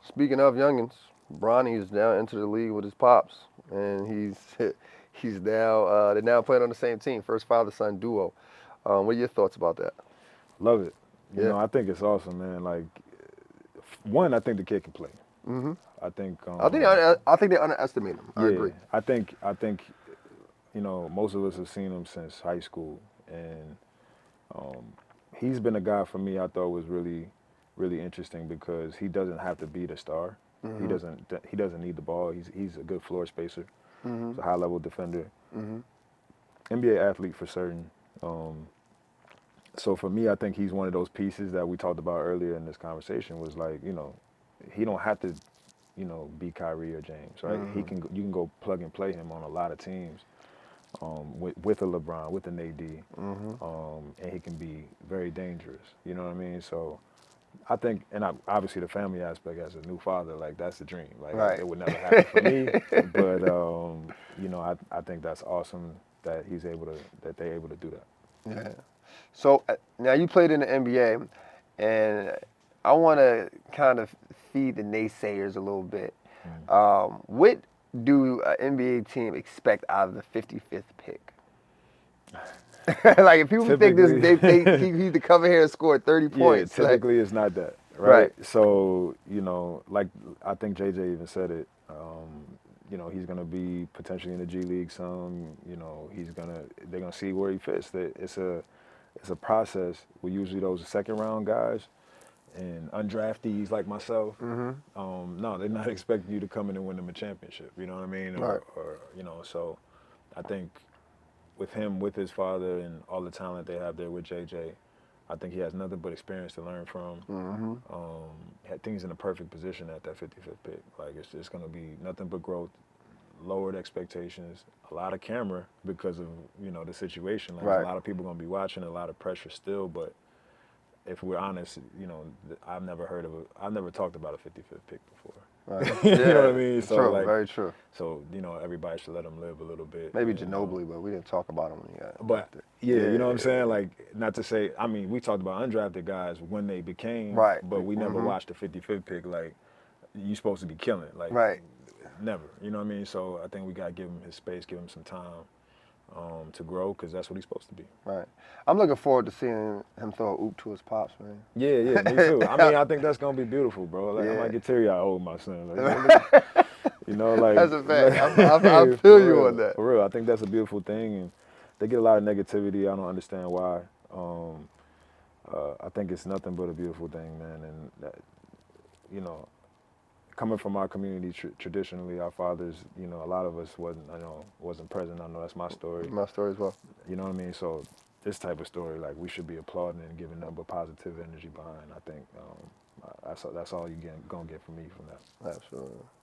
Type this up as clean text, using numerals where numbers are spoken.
Speaking of youngins, Bronny is now entered the league with his pops, and he's now they're now playing on the same team, first father son duo. What are your thoughts about that? Love it. Yeah. I think it's awesome, man. Like, one, I think the kid can play. Hmm. I think, I think they underestimate him. I yeah, agree. I think, most of us have seen him since high school, and um, he's been a guy for me I thought was really, really interesting because he doesn't have to be the star. He Hmm. doesn't. He doesn't need the ball. He's a good floor spacer. Hmm. He's a high level defender. Hmm. NBA athlete for certain. Um, so for me, I think he's one of those pieces that we talked about earlier in this conversation. Was like, he don't have to, be Kyrie or James, right? He Hmm. can. You can go plug and play him on a lot of teams. With a LeBron, with an AD, Hmm. and he can be very dangerous. You know what I mean? So I think, and obviously the family aspect as a new father, like that's the dream. Like Right. it would never happen for me, but I think that's awesome that that they're able to do that. Yeah. So now you played in the NBA, and I want to kind of feed the naysayers a little bit. Mm. What do an NBA team expect out of the 55th pick? Like if people think this, Typically, he needs to come in here and score 30 yeah, points. Like typically it's not that, right. right? So like I think JJ even said it. He's gonna be potentially in the G League some. They're gonna see where he fits. It's a process. We usually those second round guys and undraftees like myself. Hmm. No, they're not expecting you to come in and win them a championship. You know what I mean? Right. So I think with him, with his father, and all the talent they have there with JJ, I think he has nothing but experience to learn from. Hmm. I think he's in a perfect position at that 55th pick. Like it's just going to be nothing but growth, lowered expectations, a lot of camera because of the situation. Like there's a Right. lot of people going to be watching, a lot of pressure still. But if we're honest, I've never talked about a 55th pick before. Right. You know what I Yeah. mean? So True. like, Very true. everybody should let him live a little bit. Maybe And Ginobili, but we didn't talk about him when he got but drafted. yeah, you know what I'm Yeah. saying? Like, not to say, I mean, we talked about undrafted guys when they became, Right. but we never Hmm. watched the 55th pick. Like, you supposed to be killing. Like, Right. never. You know what I mean? So I think we got to give him his space, give him some time to grow because that's what he's supposed to be. Right. I'm looking forward to seeing him throw a oop to his pops, man. Yeah, yeah, me too. I mean, I think that's going to be beautiful, bro. Like, I Yeah. might get teary-eyed holding my son. Like, like, That's a fact. I feel you for on real, that. for real. I think that's a beautiful thing. And they get a lot of negativity. I don't understand why. I think it's nothing but a beautiful thing, man. And that, you know, coming from our community, traditionally, our fathers, a lot of us wasn't present. I know that's my story. My story as well. You know what I mean? So this type of story, like we should be applauding and giving them a positive energy behind. I think that's all you gonna get from me from that. Absolutely.